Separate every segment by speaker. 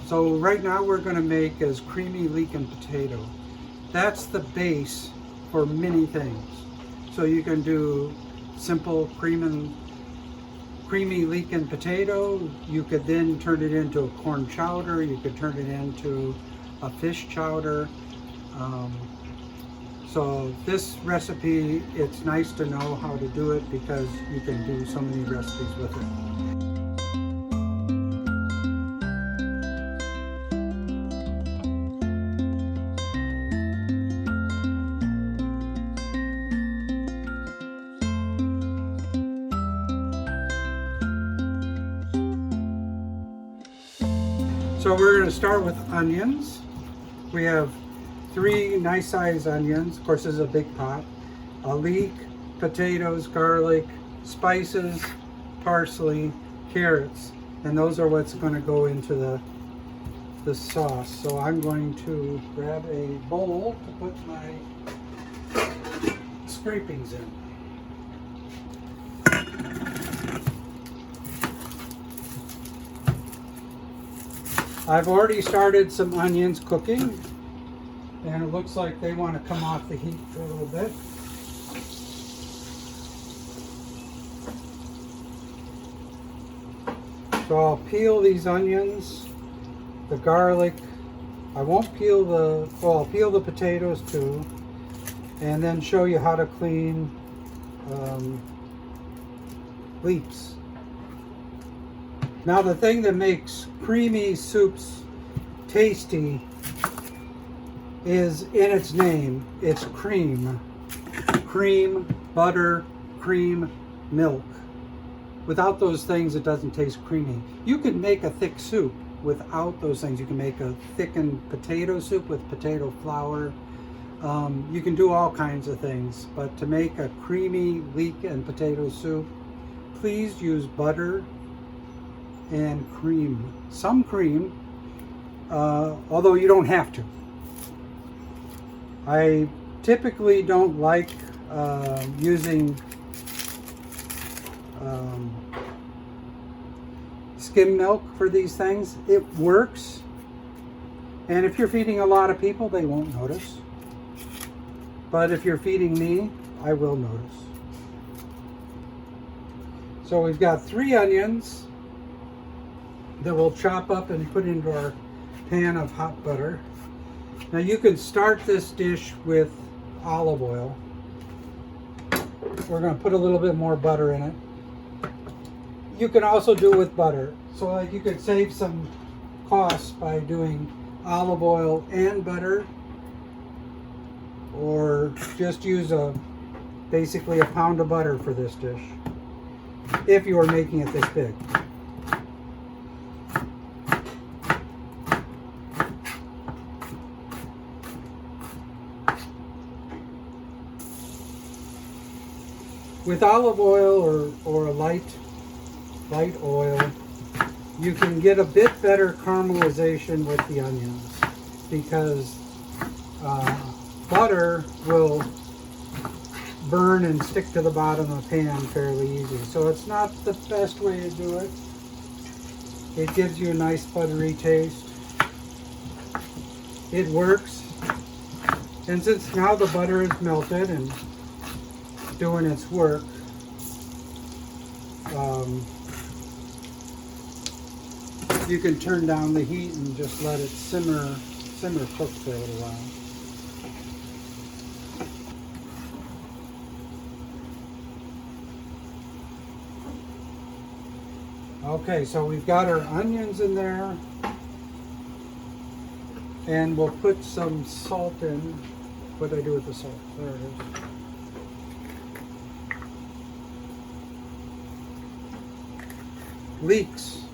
Speaker 1: So right now we're going to make is creamy leek and potato. That's the base for many things. So you can do simple creamy leek and potato. You could then turn it into a corn chowder. You could turn it into a fish chowder. So this recipe, it's nice to know how to do it because you can do so many recipes with it. So we're going to start with onions. We have 3 nice sized onions. Of course, this is a big pot. A leek, potatoes, garlic, spices, parsley, carrots. And those are what's going to go into the sauce. So I'm going to grab a bowl to put my scrapings in. I've already started some onions cooking, and it looks like they want to come off the heat for a little bit. So I'll peel these onions, the garlic. I won't peel I'll peel the potatoes too, and then show you how to clean leeks. Now the thing that makes creamy soups tasty is in its name. It's cream. Cream, butter, cream, milk. Without those things, it doesn't taste creamy. You can make a thick soup without those things. You can make a thickened potato soup with potato flour. You can do all kinds of things, but to make a creamy leek and potato soup, please use butter and cream. Some cream, although you don't have to. I typically don't like using skim milk for these things. It works, and if you're feeding a lot of people, they won't notice. But if you're feeding me, I will notice. So we've got 3 onions that we'll chop up and put into our pan of hot butter. Now you can start this dish with olive oil. We're going to put a little bit more butter in it. You can also do it with butter. So like you could save some costs by doing olive oil and butter, or just use basically a pound of butter for this dish if you are making it this big. With olive oil or a light oil, you can get a bit better caramelization with the onions because butter will burn and stick to the bottom of the pan fairly easy. So it's not the best way to do it. It gives you a nice buttery taste. It works. And since now the butter is melted and doing its work, you can turn down the heat and just let it simmer cook for a little while. Okay, so we've got our onions in there, and we'll put some salt in. What do I do with the salt? There it is. Leeks,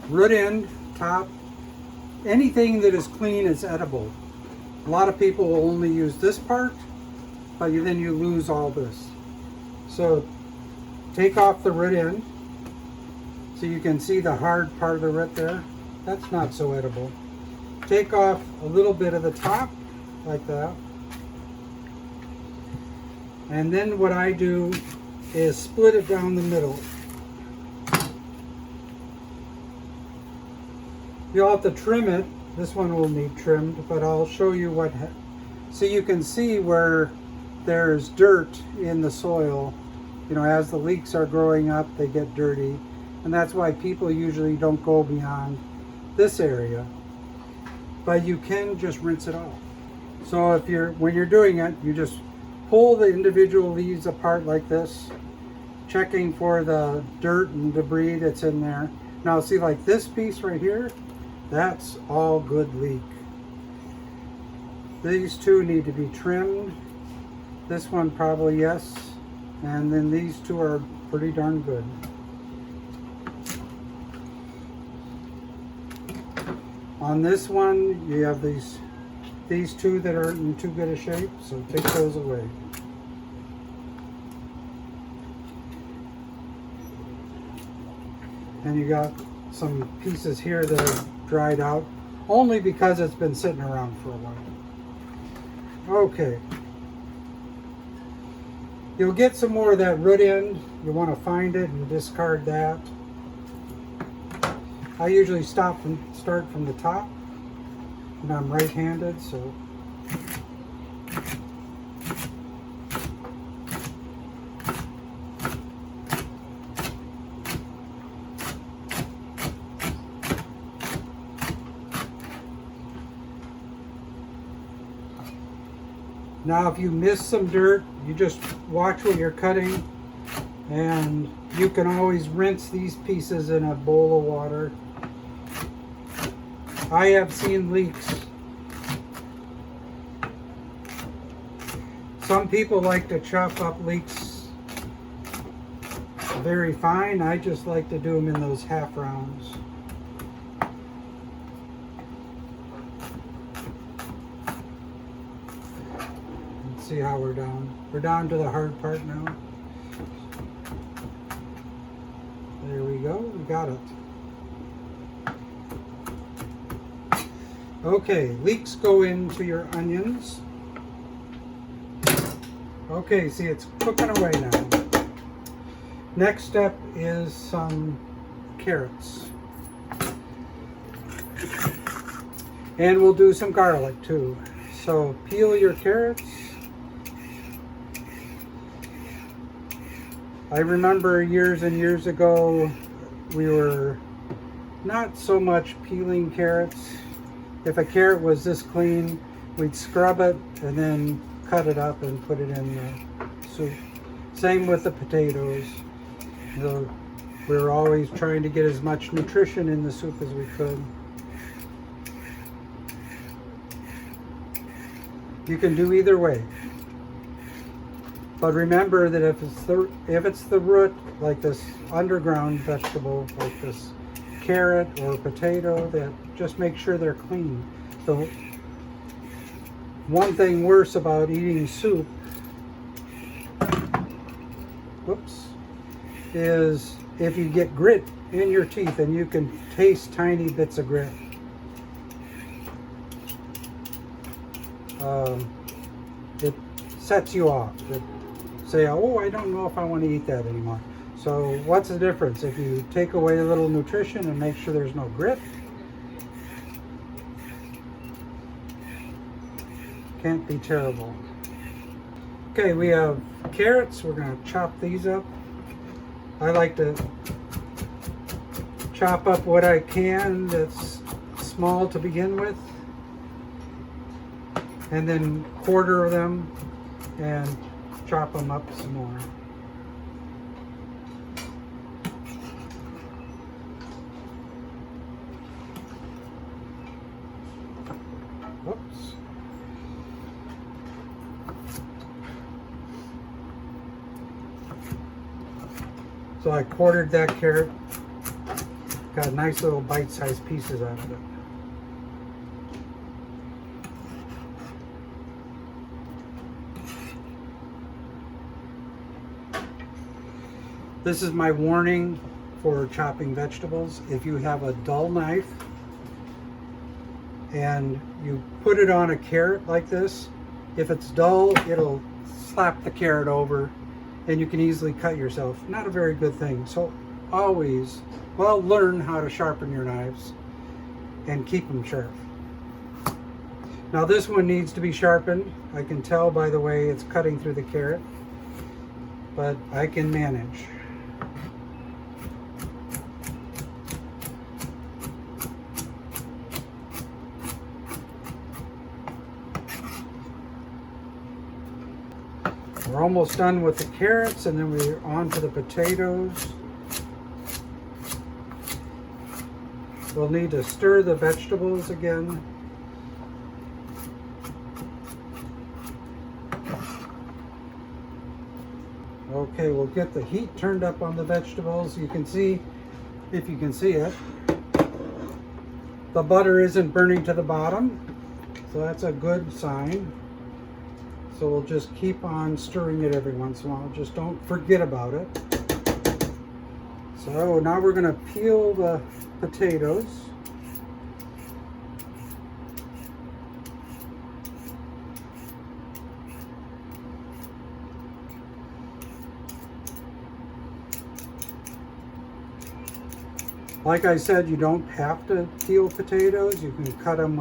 Speaker 1: root end, top, anything that is clean is edible. A lot of people will only use this part, but then you lose all this. So take off the root end, so you can see the hard part of the root there. That's not so edible. Take off a little bit of the top, like that. And then what I do is split it down the middle. You'll have to trim it. This one will need trimmed, but I'll show you what. So you can see where there's dirt in the soil. You know, as the leeks are growing up, they get dirty. And that's why people usually don't go beyond this area. But you can just rinse it off. So when you're doing it, you just pull the individual leaves apart like this, checking for the dirt and debris that's in there. Now see, like this piece right here, that's all good leek. These two need to be trimmed. This one probably yes. And then these two are pretty darn good. On this one, you have these two that aren't in too good a shape, so take those away. And you got some pieces here that are dried out, only because it's been sitting around for a while. Okay. You'll get some more of that root end. You want to find it and discard that. I usually start from the top, and I'm right-handed, so. Now if you miss some dirt, you just watch what you're cutting, and you can always rinse these pieces in a bowl of water. I have seen leeks. Some people like to chop up leeks very fine. I just like to do them in those half rounds. Let's see how we're down. We're down to the hard part now. There we go, we got it. Okay, leeks go into your onions. Okay, see, it's cooking away now. Next step is some carrots. And we'll do some garlic too. So peel your carrots. I remember years and years ago, we were not so much peeling carrots. If a carrot was this clean, we'd scrub it and then cut it up and put it in the soup. Same with the potatoes. You know, we were always trying to get as much nutrition in the soup as we could. You can do either way. But remember that if it's the root, like this underground vegetable, like this carrot or potato, that just make sure they're clean. So one thing worse about eating soup, whoops, is if you get grit in your teeth, and you can taste tiny bits of grit. It sets you off. It say, oh, I don't know if I want to eat that anymore. So what's the difference? If you take away a little nutrition and make sure there's no grit, can't be terrible. Okay, we have carrots. We're going to chop these up. I like to chop up what I can that's small to begin with, and then quarter them and chop them up some more. Whoops. So I quartered that carrot, got nice little bite-sized pieces out of it. This is my warning for chopping vegetables. If you have a dull knife and you put it on a carrot like this, if it's dull, it'll slap the carrot over and you can easily cut yourself. Not a very good thing. So always, well, learn how to sharpen your knives. and keep them sharp. Now this one needs to be sharpened. I can tell by the way it's cutting through the carrot, but I can manage. We're almost done with the carrots, and then we're on to the potatoes. We'll need to stir the vegetables again. Okay, we'll get the heat turned up on the vegetables. You can see, if you can see it, the butter isn't burning to the bottom, so that's a good sign. So we'll just keep on stirring it every once in a while. Just don't forget about it. So now we're going to peel the potatoes. Like I said, you don't have to peel potatoes. You can cut them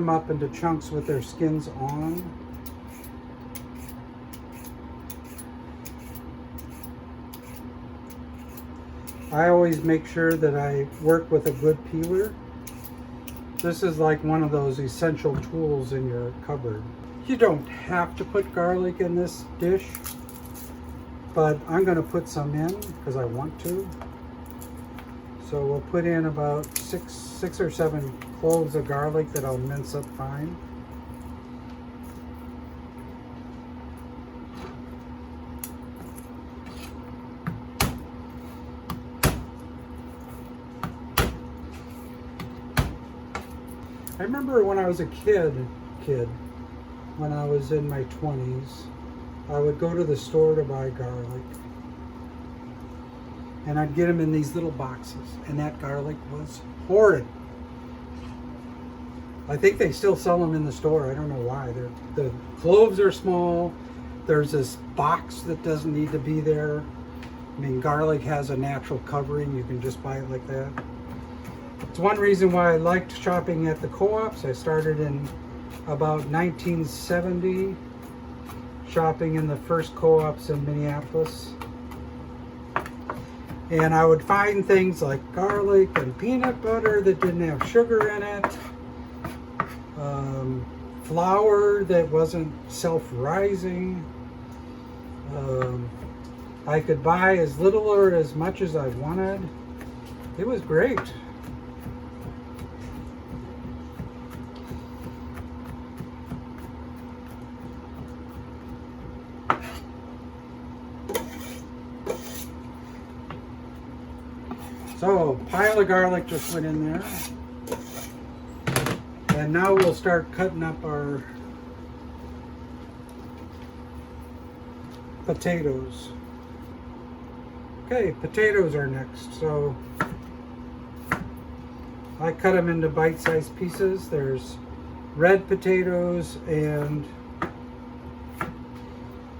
Speaker 1: up into chunks with their skins on. I always make sure that I work with a good peeler. This is like one of those essential tools in your cupboard. You don't have to put garlic in this dish, but I'm going to put some in because I want to. So we'll put in about six or seven cloves of garlic that I'll mince up fine. I remember when I was a kid, when I was in my 20s, I would go to the store to buy garlic. And I'd get them in these little boxes. And that garlic was horrid. I think they still sell them in the store. I don't know why. The cloves are small. There's this box that doesn't need to be there. I mean, garlic has a natural covering. You can just buy it like that. It's one reason why I liked shopping at the co-ops. I started in about 1970, shopping in the first co-ops in Minneapolis. And I would find things like garlic and peanut butter that didn't have sugar in it, flour that wasn't self-rising. I could buy as little or as much as I wanted. It was great. So, a pile of garlic just went in there. And now we'll start cutting up our potatoes. Okay, potatoes are next. So, I cut them into bite-sized pieces. There's red potatoes and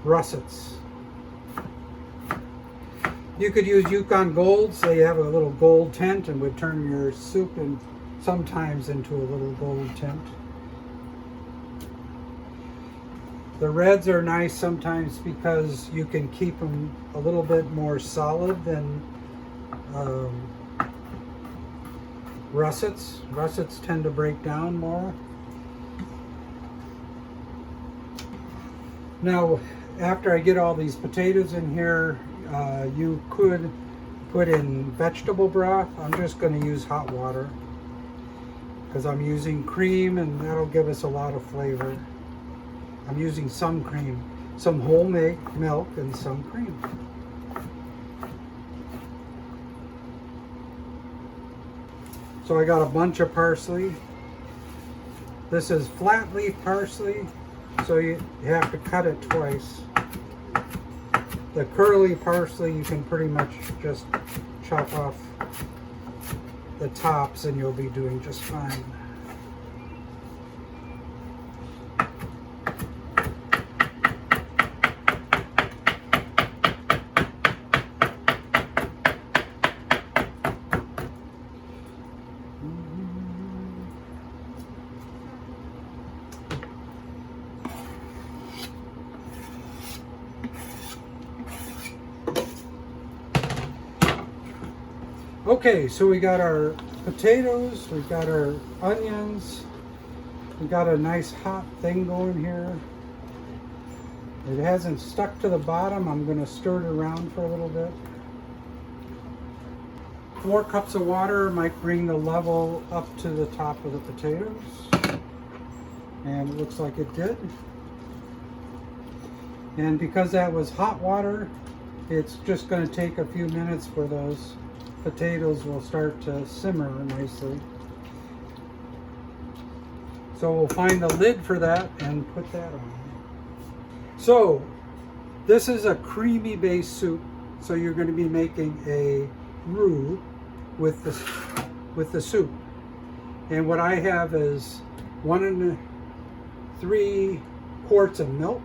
Speaker 1: russets. You could use Yukon Golds. They have a little gold tint and would turn your soup sometimes into a little gold tint. The reds are nice sometimes because you can keep them a little bit more solid than russets. Russets tend to break down more. Now, after I get all these potatoes in here, you could put in vegetable broth. I'm just going to use hot water because I'm using cream and that'll give us a lot of flavor. I'm using some cream, some whole milk and some cream. So I got a bunch of parsley. This is flat leaf parsley, so you have to cut it twice. The curly parsley, you can pretty much just chop off the tops and you'll be doing just fine. Okay, so we got our potatoes, we got our onions, we got a nice hot thing going here. It hasn't stuck to the bottom. I'm going to stir it around for a little bit. 4 cups of water might bring the level up to the top of the potatoes. And it looks like it did. And because that was hot water, it's just going to take a few minutes for those potatoes will start to simmer nicely. So we'll find the lid for that and put that on. So this is a creamy based soup. So you're going to be making a roux with the soup. And what I have is 1 3 quarts of milk,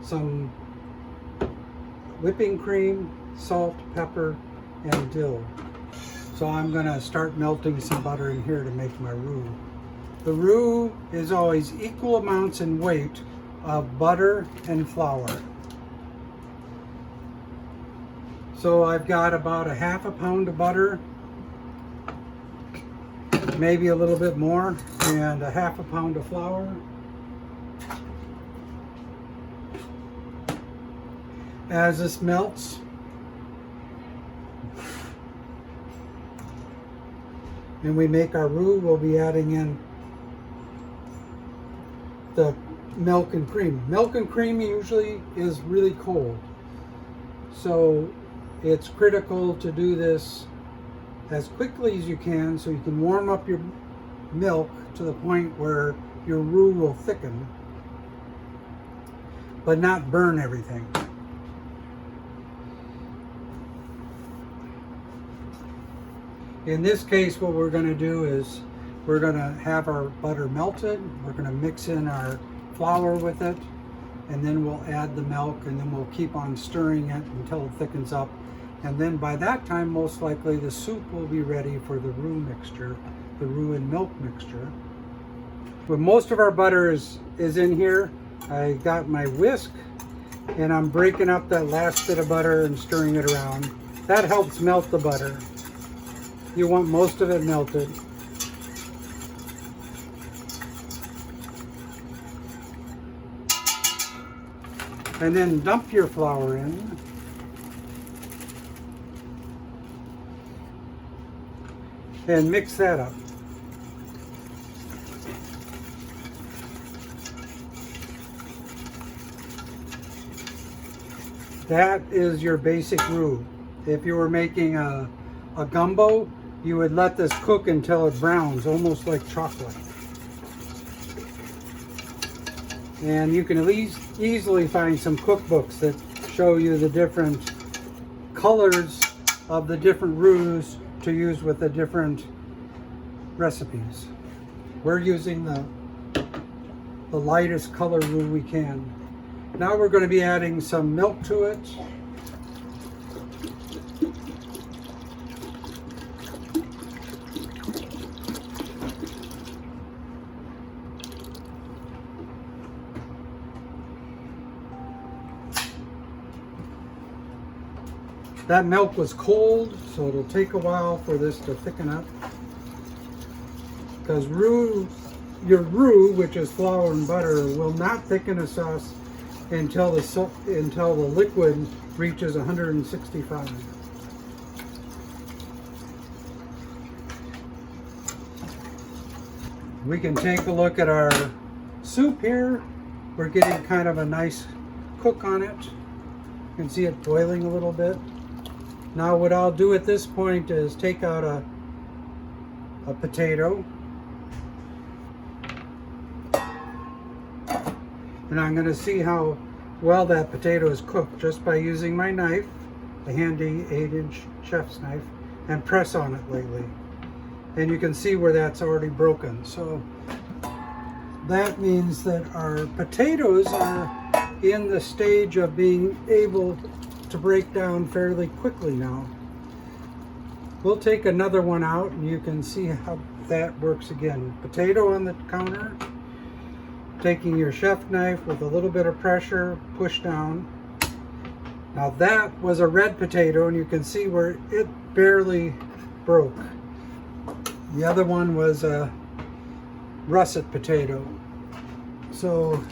Speaker 1: some whipping cream, salt, pepper, and dill. So I'm going to start melting some butter in here to make my roux. The roux is always equal amounts in weight of butter and flour. So I've got about a half a pound of butter, maybe a little bit more, and a half a pound of flour. As this melts, and we make our roux, we'll be adding in the milk and cream. Milk and cream usually is really cold. So it's critical to do this as quickly as you can so you can warm up your milk to the point where your roux will thicken, but not burn everything. In this case, what we're going to do is we're going to have our butter melted. We're going to mix in our flour with it, and then we'll add the milk, and then we'll keep on stirring it until it thickens up. And then by that time, most likely the soup will be ready for the roux mixture, the roux and milk mixture. When most of our butter is in here, I got my whisk, and I'm breaking up that last bit of butter and stirring it around. That helps melt the butter. You want most of it melted. And then dump your flour in. And mix that up. That is your basic roux. If you were making a gumbo, you would let this cook until it browns, almost like chocolate. And you can at least easily find some cookbooks that show you the different colors of the different roux to use with the different recipes. We're using the lightest color roux we can. Now we're going to be adding some milk to it. That milk was cold, so it'll take a while for this to thicken up. Because your roux, which is flour and butter, will not thicken a sauce until the liquid reaches 165. We can take a look at our soup here. We're getting kind of a nice cook on it. You can see it boiling a little bit. Now what I'll do at this point is take out a potato, and I'm going to see how well that potato is cooked just by using my knife, a handy 8-inch chef's knife, and press on it lightly. And you can see where that's already broken. So that means that our potatoes are in the stage of being able to break down fairly quickly now. We'll take another one out and you can see how that works again. Potato on the counter, taking your chef knife with a little bit of pressure, push down. Now that was a red potato, and you can see where it barely broke. The other one was a russet potato. So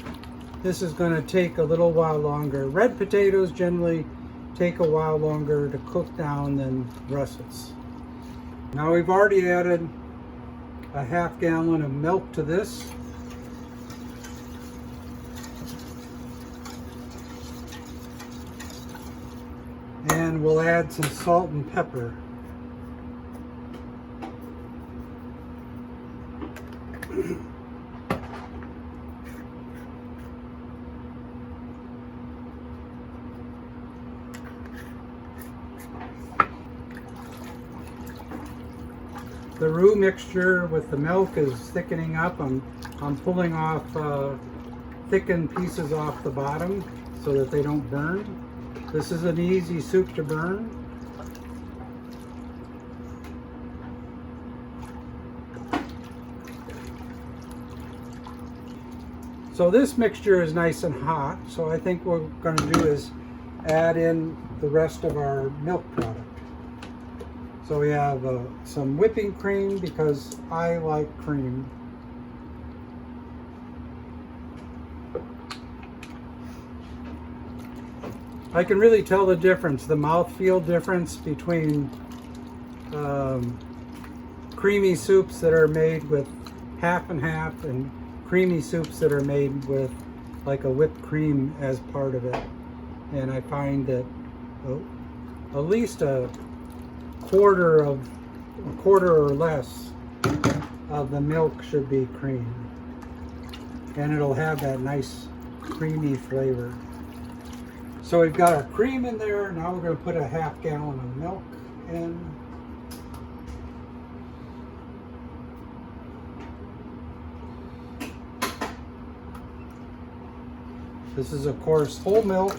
Speaker 1: this is going to take a little while longer. Red potatoes generally take a while longer to cook down than russets. Now we've already added a half gallon of milk to this. And we'll add some salt and pepper. The roux mixture with the milk is thickening up. I'm pulling off thickened pieces off the bottom so that they don't burn. This is an easy soup to burn. So this mixture is nice and hot, so I think what we're going to do is add in the rest of our milk product. So we have some whipping cream because I like cream. I can really tell the difference, the mouthfeel difference between creamy soups that are made with half and half and creamy soups that are made with like a whipped cream as part of it. And I find that at least a quarter or less of the milk should be cream, and it'll have that nice creamy flavor. So we've got our cream in there. Now we're going to put a half gallon of milk in. This is of course whole milk.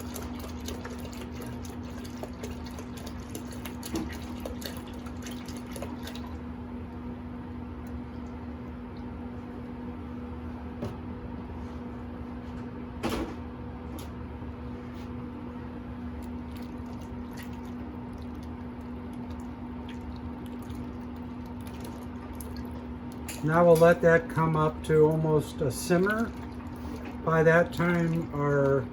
Speaker 1: Now we'll let that come up to almost a simmer. By that time, our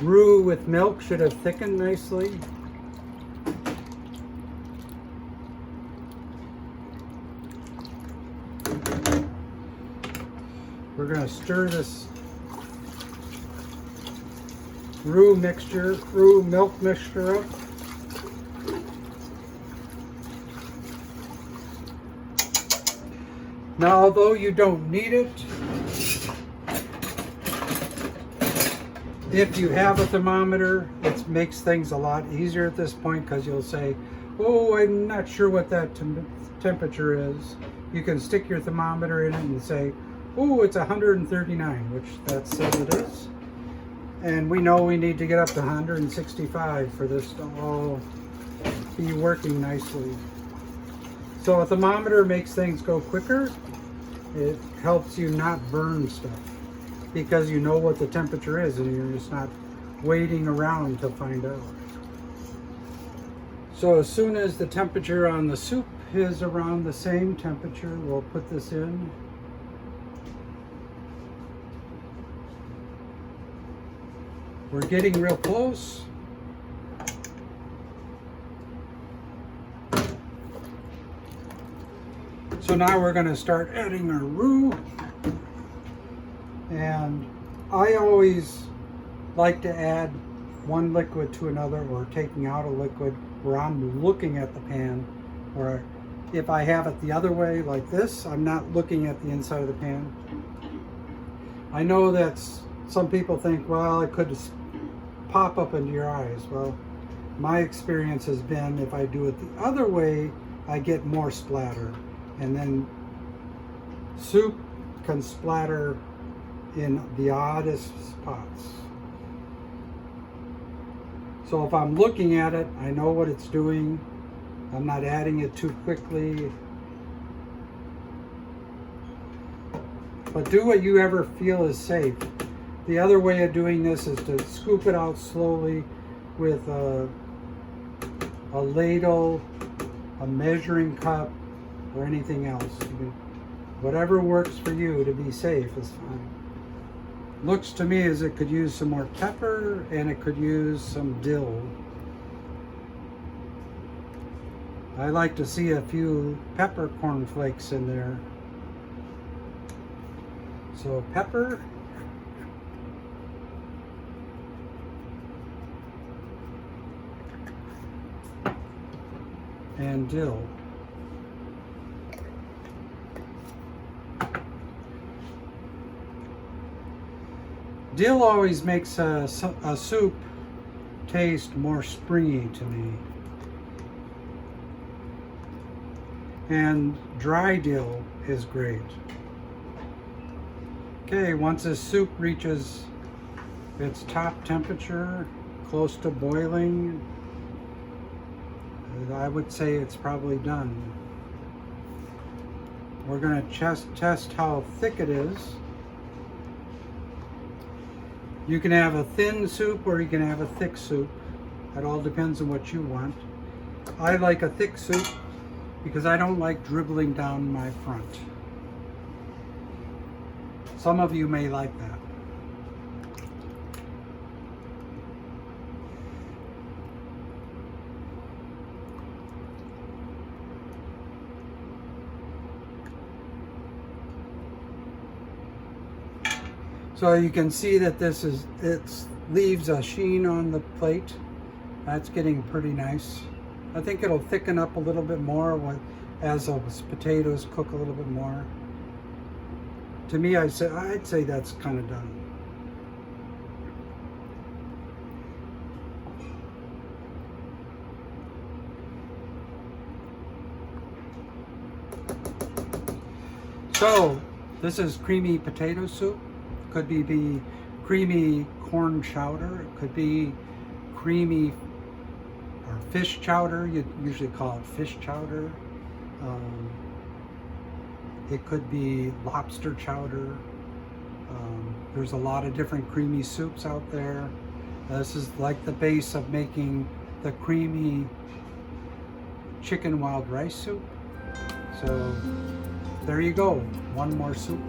Speaker 1: roux with milk should have thickened nicely. We're going to stir this roux milk mixture up. Now, although you don't need it, if you have a thermometer, it makes things a lot easier at this point because you'll say, oh, I'm not sure what that temperature is. You can stick your thermometer in it and say, oh, it's 139, which that says it is. And we know we need to get up to 165 for this to all be working nicely. So a thermometer makes things go quicker. It helps you not burn stuff because you know what the temperature is and you're just not waiting around to find out. So as soon as the temperature on the soup is around the same temperature, we'll put this in. We're getting real close. So now we're going to start adding our roux. And I always like to add one liquid to another or taking out a liquid where I'm looking at the pan. Or if I have it the other way like this, I'm not looking at the inside of the pan. I know that some people think, well, it could pop up into your eyes. Well, my experience has been if I do it the other way, I get more splatter. And then soup can splatter in the oddest spots. So if I'm looking at it, I know what it's doing. I'm not adding it too quickly. But do what you ever feel is safe. The other way of doing this is to scoop it out slowly with a ladle a measuring cup or anything else. Whatever works for you to be safe is fine. Looks to me as it could use some more pepper and it could use some dill. I like to see a few peppercorn flakes in there. So pepper. And dill. Dill always makes a soup taste more springy to me. And dry dill is great. Okay, once this soup reaches its top temperature, close to boiling, I would say it's probably done. We're going to test how thick it is. You can have a thin soup or you can have a thick soup. It all depends on what you want. I like a thick soup because I don't like dribbling down my front. Some of you may like that. So you can see that it leaves a sheen on the plate. That's getting pretty nice. I think it'll thicken up a little bit more as those potatoes cook a little bit more. To me, I'd say that's kind of done. So this is creamy potato soup. Could be creamy corn chowder. It could be creamy or fish chowder. You usually call it fish chowder. It could be lobster chowder. There's a lot of different creamy soups out there. This is like the base of making the creamy chicken wild rice soup. So there you go, one more soup.